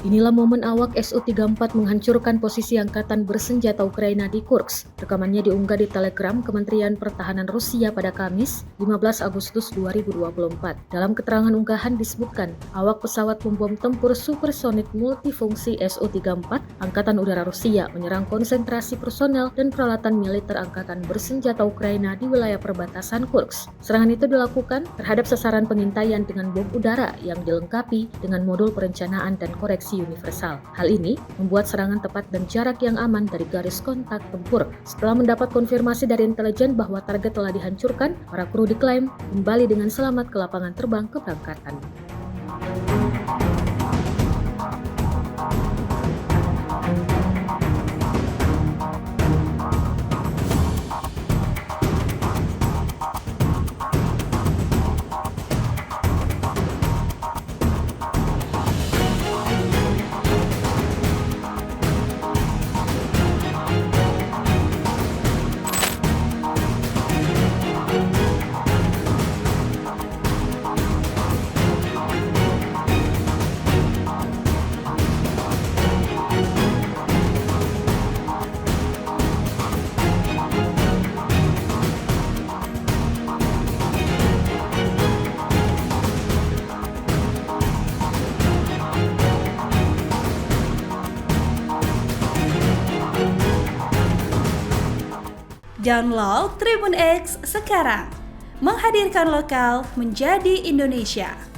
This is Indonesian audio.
Inilah momen awak Su-34 menghancurkan posisi angkatan bersenjata Ukraina di Kursk. Rekamannya diunggah di Telegram Kementerian Pertahanan Rusia pada Kamis, 15 Agustus 2024. Dalam keterangan unggahan disebutkan, awak pesawat pembom tempur supersonik multifungsi Su-34 Angkatan Udara Rusia menyerang konsentrasi personel dan peralatan militer angkatan bersenjata Ukraina di wilayah perbatasan Kursk. Serangan itu dilakukan terhadap sasaran pengintaian dengan bom udara yang dilengkapi dengan modul perencanaan dan koreksi universal. Hal ini membuat serangan tepat dan jarak yang aman dari garis kontak tempur. Setelah mendapat konfirmasi dari intelijen bahwa target telah dihancurkan, para kru diklaim kembali dengan selamat ke lapangan terbang keberangkatan. Download Tribun X sekarang, menghadirkan lokal menjadi Indonesia.